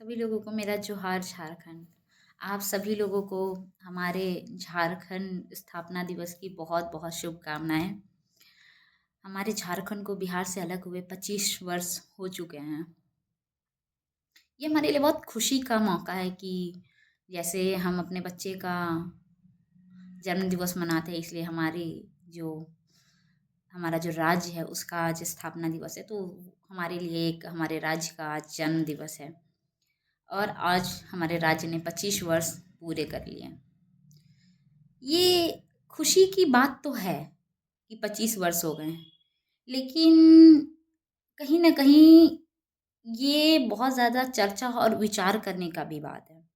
सभी लोगों को मेरा जोहार झारखंड। आप सभी लोगों को हमारे झारखंड स्थापना दिवस की बहुत-बहुत शुभकामनाएँ। हमारे झारखंड को बिहार से अलग हुए 25 वर्ष हो चुके हैं। ये हमारे लिए बहुत खुशी का मौका है कि जैसे हम अपने बच्चे का जन्म दिवस मनाते हैं, इसलिए जो हमारा जो राज्य है उसका आज स्थापना दिवस है, तो हमारे लिए एक हमारे राज्य का आज जन्म दिवस है। और आज हमारे राज्य ने 25 वर्ष पूरे कर लिए। ये खुशी की बात तो है कि 25 वर्ष हो गए हैं, लेकिन कहीं न कहीं ये बहुत ज़्यादा चर्चा और विचार करने का भी बात है।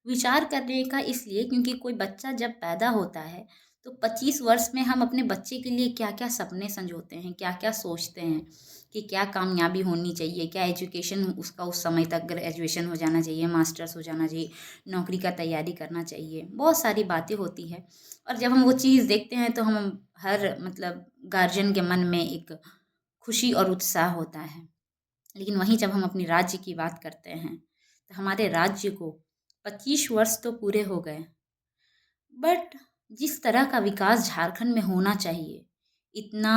विचार करने का इसलिए क्योंकि कोई बच्चा जब पैदा होता है, तो 25 वर्ष में हम अपने बच्चे के लिए क्या-क्या सपने संजोते हैं, क्या-क्या सोचते हैं कि क्या कामयाबी होनी चाहिए, क्या एजुकेशन उसका उस समय तक ग्रेजुएशन हो जाना चाहिए, मास्टर्स हो जाना चाहिए, नौकरी का तैयारी करना चाहिए। बहुत सारी बातें होती हैं और जब हम वो चीज़ देखते हैं तो हम हर गार्जियन के मन में एक खुशी और उत्साह होता है। लेकिन वहीं जब हम अपने राज्य की बात करते हैं, तो हमारे राज्य को 25 वर्ष तो पूरे हो गए, बट जिस तरह का विकास झारखंड में होना चाहिए, इतना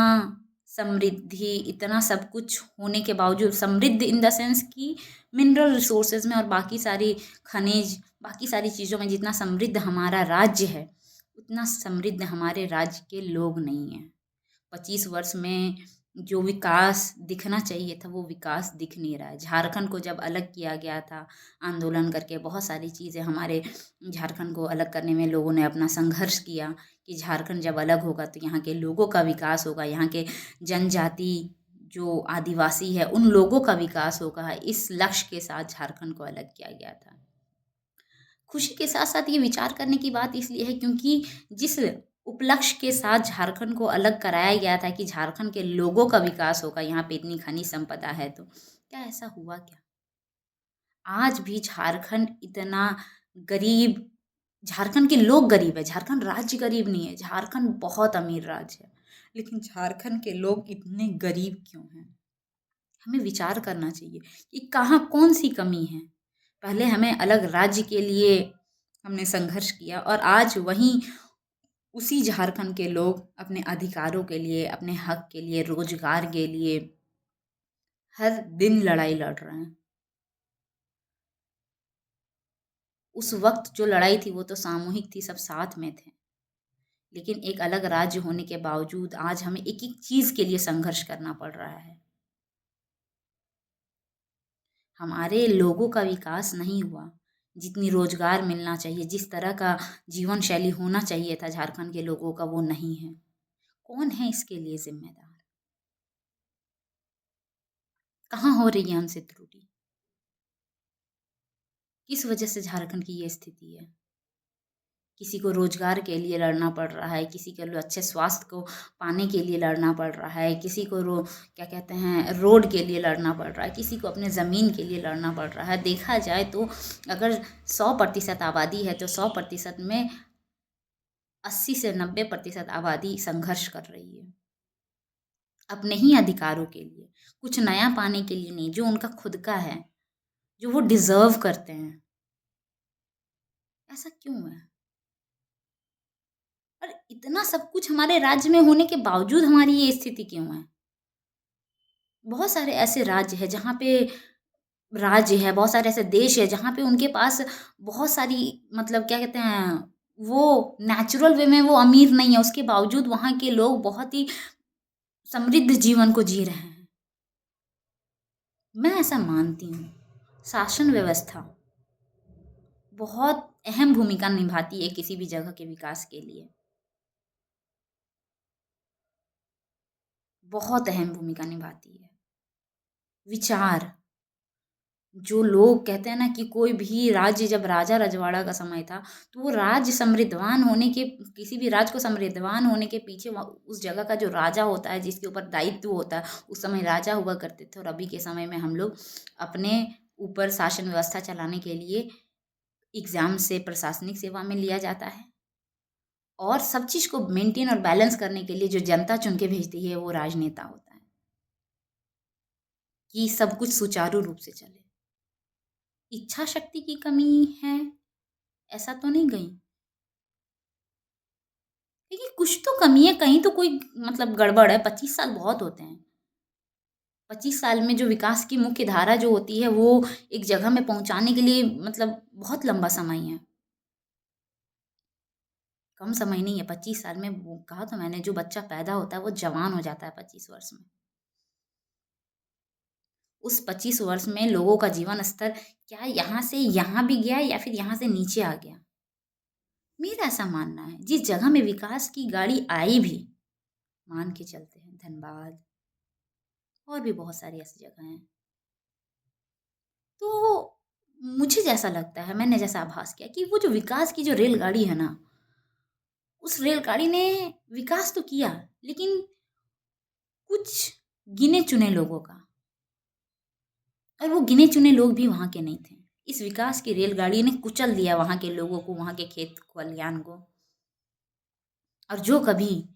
समृद्धि, इतना सब कुछ होने के बावजूद समृद्ध इन द सेंस कि मिनरल रिसोर्सेज में और बाकी सारी खनिज, बाकी सारी चीज़ों में जितना समृद्ध हमारा राज्य है, उतना समृद्ध हमारे राज्य के लोग नहीं हैं। 25 वर्ष में जो विकास दिखना चाहिए था, वो विकास दिख नहीं रहा है। झारखंड को जब अलग किया गया था आंदोलन करके, बहुत सारी चीज़ें हमारे झारखंड को अलग करने में लोगों ने अपना संघर्ष किया कि झारखंड जब अलग होगा तो यहाँ के लोगों का विकास होगा, यहाँ के जनजाति जो आदिवासी है उन लोगों का विकास होगा। इस लक्ष्य के साथ झारखंड को अलग किया गया था। खुशी के साथ-साथ ये विचार करने की बात इसलिए है क्योंकि जिस उपलक्ष्य के साथ झारखंड को अलग कराया गया था कि झारखंड के लोगों का विकास होगा, यहाँ पे इतनी खनिज संपदा है, तो क्या ऐसा हुआ क्या? आज भी झारखंड इतना गरीब, झारखंड के लोग गरीब है, झारखंड राज्य गरीब नहीं है, झारखंड बहुत अमीर राज्य है, लेकिन झारखंड के लोग इतने गरीब क्यों हैं? हमें विचार करना चाहिए कि कहाँ कौन-सी कमी है। पहले हमें अलग राज्य के लिए हमने संघर्ष किया और आज वहीं उसी झारखंड के लोग अपने अधिकारों के लिए, अपने हक के लिए, रोजगार के लिए हर दिन लड़ाई लड़ रहे हैं। उस वक़्त जो लड़ाई थी वो तो सामूहिक थी, सब साथ में थे। लेकिन एक अलग राज्य होने के बावजूद आज हमें एक-एक चीज़ के लिए संघर्ष करना पड़ रहा है। हमारे लोगों का विकास नहीं हुआ, जितनी रोज़गार मिलना चाहिए, जिस तरह का जीवन शैली होना चाहिए था झारखंड के लोगों का, वो नहीं है। कौन है इसके लिए ज़िम्मेदार? कहाँ हो रही है हमसे त्रुटि? किस वजह से झारखंड की ये स्थिति है? किसी को रोज़गार के लिए लड़ना पड़ रहा है, किसी के लिए अच्छे स्वास्थ्य को पाने के लिए लड़ना पड़ रहा है, किसी को क्या कहते हैं रोड के लिए लड़ना पड़ रहा है, किसी को अपने ज़मीन के लिए लड़ना पड़ रहा है। देखा जाए तो अगर 100% आबादी है तो 100% में 80 से 90% आबादी संघर्ष कर रही है। अपने ही अधिकारों के लिए, कुछ नया पाने के लिए नहीं, जो उनका खुद का है, जो वो डिज़र्व करते हैं। ऐसा क्यों है? और इतना सब कुछ हमारे राज्य में होने के बावजूद हमारी ये स्थिति क्यों है? बहुत सारे ऐसे राज्य हैं जहाँ पे बहुत सारे ऐसे देश हैं जहाँ पे उनके पास बहुत सारी क्या कहते हैं, वो नेचुरल वे में वो अमीर नहीं है, उसके बावजूद वहाँ के लोग बहुत ही समृद्ध जीवन को जी रहे हैं। मैं ऐसा मानती हूँ, शासन व्यवस्था बहुत अहम भूमिका निभाती है किसी भी जगह के विकास के लिए। बहुत अहम भूमिका निभाती है। विचार, जो लोग कहते हैं ना कि कोई भी राज्य जब राजा रजवाड़ा का समय था, तो वो राज्य समृद्धवान होने के किसी भी राज्य को समृद्धवान होने के पीछे उस जगह का जो राजा होता है, जिसके ऊपर दायित्व होता है, उस समय राजा हुआ करते थे और अभी के समय में हम लोग अपने ऊपर शासन व्यवस्था चलाने के लिए एग्ज़ाम से प्रशासनिक सेवा में लिया जाता है और सब चीज़ को मेंटेन और बैलेंस करने के लिए जो जनता चुन के भेजती है, वो राजनेता होता है, कि सब कुछ सुचारू रूप से चले। इच्छा शक्ति की कमी है, ऐसा तो नहीं कहीं। देखिए, कुछ तो कमी है, कहीं तो कोई मतलब गड़बड़ है, 25 साल बहुत होते हैं। 25 साल में जो विकास की मुख्य धारा जो होती है, वो एक जगह में पहुँचाने के लिए मतलब बहुत लंबा समय है। कम समय नहीं है, 25 साल में वो कहा तो मैंने जो बच्चा पैदा होता है, वो जवान हो जाता है 25 वर्ष में। उस 25 वर्ष में लोगों का जीवन स्तर क्या यहाँ से यहाँ भी गया या फिर यहाँ से नीचे आ गया? मेरा ऐसा मानना है, जिस जगह में विकास की गाड़ी आई भी, मान के चलते हैं धनबाद और भी बहुत सारी ऐसी जगह हैं। तो मुझे जैसा लगता है, मैंने जैसा आभास किया कि वो जो विकास की जो रेलगाड़ी है ना, उस रेलगाड़ी ने विकास तो किया, लेकिन कुछ गिने-चुने लोगों का, और वो गिने-चुने लोग भी वहाँ के नहीं थे। इस विकास की रेलगाड़ी ने कुचल दिया वहाँ के लोगों को, वहाँ के खेत खलिहान को। और जो कभी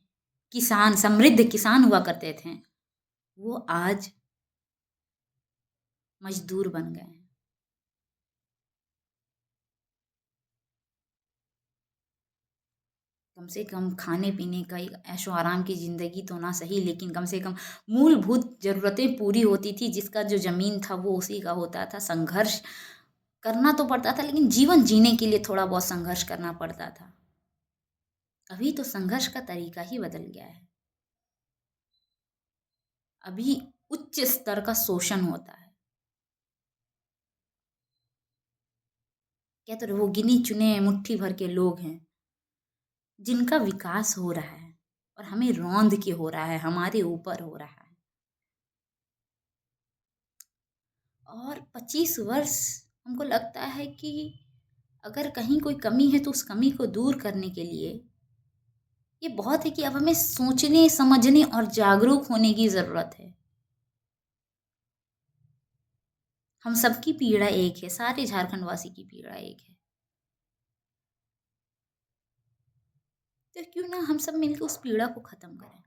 किसान, समृद्ध किसान हुआ करते थे, वो आज मज़दूर बन गए हैं। कम से कम खाने-पीने का एक ऐशो-आराम की ज़िंदगी तो ना सही, लेकिन कम से कम मूलभूत ज़रूरतें पूरी होती थी, जिसका जो ज़मीन था वो उसी का होता था। संघर्ष करना तो पड़ता था, लेकिन जीवन जीने के लिए थोड़ा बहुत संघर्ष करना पड़ता था। अभी तो संघर्ष का तरीका ही बदल गया है। अभी उच्च स्तर का शोषण होता है। कहते रहे वो गिने-चुने मुट्ठी भर के लोग हैं, जिनका विकास हो रहा है और हमें रौंद के हो रहा है, हमारे ऊपर हो रहा है। और 25 वर्ष हमको लगता है कि अगर कहीं कोई कमी है तो उस कमी को दूर करने के लिए ये बहुत है कि अब हमें सोचने, समझने और जागरूक होने की ज़रूरत है। हम सबकी पीड़ा एक है, सारे झारखंडवासी की पीड़ा एक है। तो क्यों ना हम सब मिलकर उस पीड़ा को ख़त्म करें।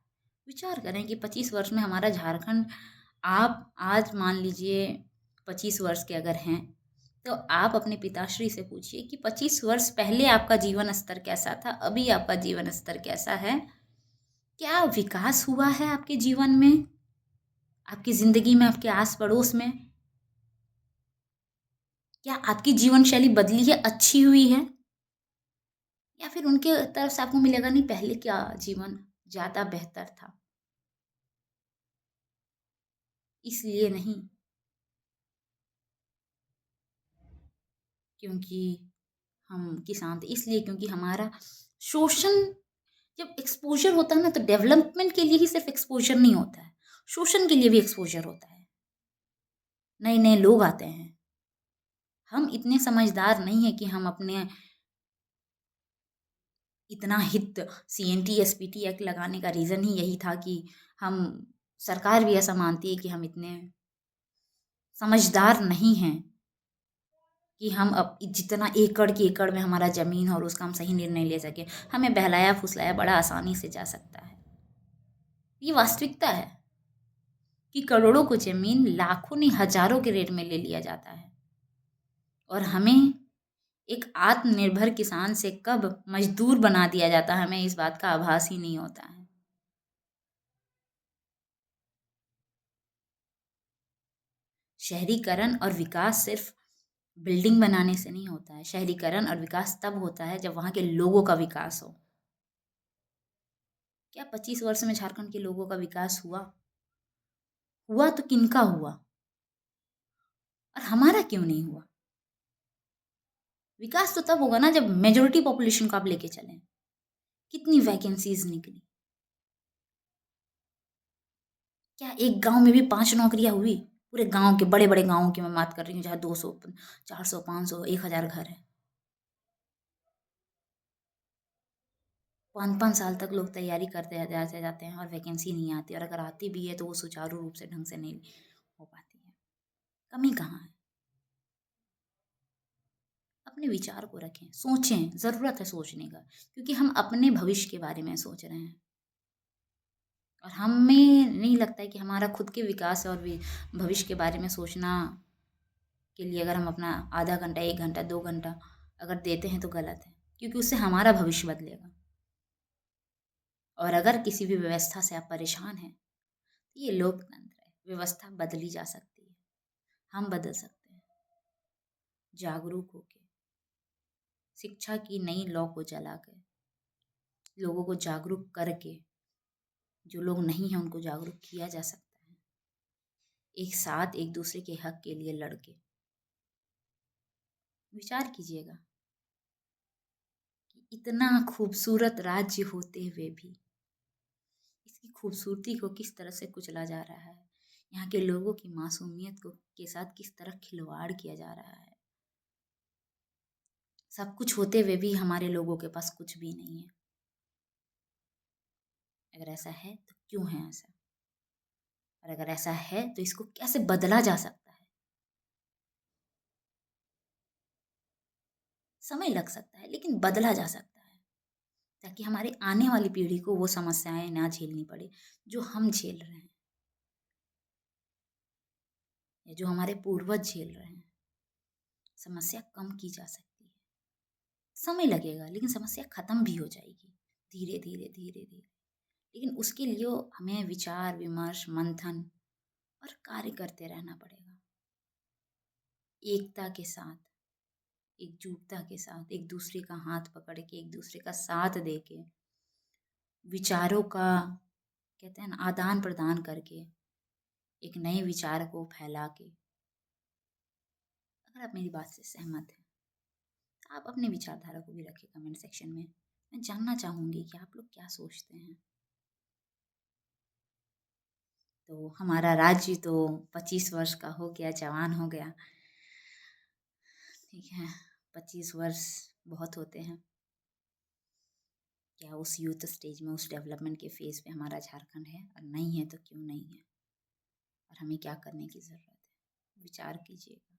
विचार करें कि 25 वर्ष में हमारा झारखंड, आप आज मान लीजिए 25 वर्ष के अगर हैं, तो आप अपने पिताश्री से पूछिए कि 25 वर्ष पहले आपका जीवन स्तर कैसा था, अभी आपका जीवन स्तर कैसा है? क्या विकास हुआ है आपके जीवन में? आपकी ज़िंदगी में, आपके आस-पड़ोस में? क्या आपकी जीवन शैली बदली है, अच्छी हुई है? या फिर उनके तरफ से आपको मिलेगा नहीं पहले क्या जीवन ज़्यादा बेहतर था? इसलिए नहीं, क्योंकि हम किसान थे, इसलिए क्योंकि हमारा शोषण, जब एक्सपोज़र होता है ना, तो डेवलपमेंट के लिए ही सिर्फ़ एक्सपोज़र नहीं होता है, शोषण के लिए भी एक्सपोज़र होता है। नए-नए लोग आते हैं। हम इतने समझदार नहीं हैं कि हम अपने इतना हित सीएनटी, एसपीटी एक्ट लगाने का रीज़न ही यही था कि हम, सरकार भी ऐसा मानती है कि हम इतने समझदार नहीं हैं कि हम अब जितना एकड़ की एकड़ में हमारा ज़मीन है और उसका हम सही निर्णय ले सकें। हमें बहलाया-फुसलाया बड़ा आसानी से जा सकता है। ये वास्तविकता है कि करोड़ों को ज़मीन लाखों नहीं हज़ारों के रेट में ले लिया जाता है और हमें एक आत्मनिर्भर किसान से कब मज़दूर बना दिया जाता है, हमें इस बात का आभास ही नहीं होता है। शहरीकरण और विकास सिर्फ़ बिल्डिंग बनाने से नहीं होता है। शहरीकरण और विकास तब होता है जब वहाँ के लोगों का विकास हो। क्या 25 वर्ष में झारखंड के लोगों का विकास हुआ? हुआ तो किनका हुआ? और हमारा क्यों नहीं हुआ? विकास तो तब होगा ना जब मेजॉरिटी पॉपुलेशन को आप लेके चलें। कितनी वैकेंसीज़ निकली? क्या एक गाँव में भी 5 नौकरियाँ हुई? पूरे गाँव के, बड़े-बड़े गाँवों की मैं बात कर रही हूँ, जहाँ 200, 400, 500, 1000 घर हैं। 5-5 साल तक लोग तैयारी करते जाते जाते हैं और वैकेंसी नहीं आती, और अगर आती भी है तो वो सुचारू रूप से ढंग से नहीं हो पाती है। कमी कहाँ है? अपने विचार को रखें, सोचें, ज़रूरत है सोचने का, क्योंकि हम अपने भविष्य के बारे में सोच रहे हैं और हमें नहीं लगता है कि हमारा खुद के विकास और भविष्य के बारे में सोचना के लिए अगर हम अपना आधा घंटा, 1 घंटा, 2 घंटा अगर देते हैं तो गलत है, क्योंकि उससे हमारा भविष्य बदलेगा। और अगर किसी भी व्यवस्था से आप परेशान हैं, तो ये लोकतंत्र है, व्यवस्था बदली जा सकती है, हम बदल सकते हैं, जागरूक होके, शिक्षा की नई लौ को जला के, लोगों को जागरूक करके, जो लोग नहीं हैं उनको जागरूक किया जा सकता है, एक साथ एक दूसरे के हक के लिए लड़के। विचार कीजिएगा कि इतना खूबसूरत राज्य होते हुए भी इसकी खूबसूरती को किस तरह से कुचला जा रहा है, यहाँ के लोगों की मासूमियत को के साथ किस तरह खिलवाड़ किया जा रहा है। सब कुछ होते हुए भी हमारे लोगों के पास कुछ भी नहीं है। अगर ऐसा है तो क्यों है ऐसा, और अगर ऐसा है तो इसको कैसे बदला जा सकता है। समय लग सकता है लेकिन बदला जा सकता है, ताकि हमारे आने वाली पीढ़ी को वो समस्याएं ना झेलनी पड़े जो हम झेल रहे हैं या जो हमारे पूर्वज झेल रहे हैं। समस्या कम की जा सकती है, समय लगेगा लेकिन समस्या खत्म भी हो जाएगी, धीरे धीरे धीरे धीरे। लेकिन उसके लिए हमें विचार विमर्श, मंथन और कार्य करते रहना पड़ेगा, एकता के साथ, एकजुटता के साथ, एक दूसरे का हाथ पकड़ के, एक दूसरे का साथ दे के, विचारों का कहते हैं ना आदान प्रदान करके, एक नए विचार को फैला के। अगर आप मेरी बात से सहमत हैं तो आप अपने विचारधारा को भी रखें कमेंट सेक्शन में। मैं जानना चाहूँगी कि आप लोग क्या सोचते हैं। तो हमारा राज्य तो 25 वर्ष का हो गया, जवान हो गया, ठीक है। 25 वर्ष बहुत होते हैं। क्या उस यूथ स्टेज में, उस डेवलपमेंट के फेज पे हमारा झारखंड है? और नहीं है तो क्यों नहीं है, और हमें क्या करने की ज़रूरत है? विचार कीजिएगा।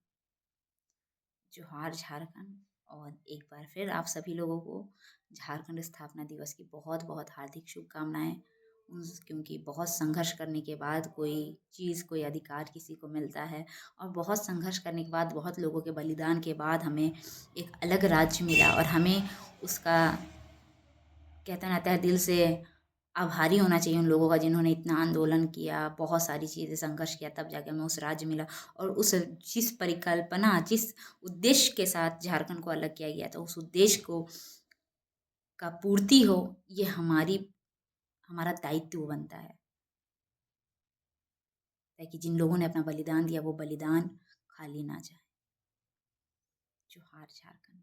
जोहार झारखंड। और एक बार फिर आप सभी लोगों को झारखंड स्थापना दिवस की बहुत बहुत हार्दिक शुभकामनाएं। क्योंकि बहुत संघर्ष करने के बाद कोई चीज़, कोई अधिकार किसी को मिलता है, और बहुत संघर्ष करने के बाद, बहुत लोगों के बलिदान के बाद हमें एक अलग राज्य मिला, और हमें उसका कहते ना तहे दिल से आभारी होना चाहिए उन लोगों का जिन्होंने इतना आंदोलन किया, बहुत सारी चीज़ें संघर्ष किया, तब जाके हमें उस राज्य मिला। और उस जिस परिकल्पना, जिस उद्देश्य के साथ झारखंड को अलग किया गया था, उस उद्देश्य को का पूर्ति हो, ये हमारा दायित्व बनता है, ताकि जिन लोगों ने अपना बलिदान दिया वो बलिदान खाली ना जाए। जोहार झारखंड।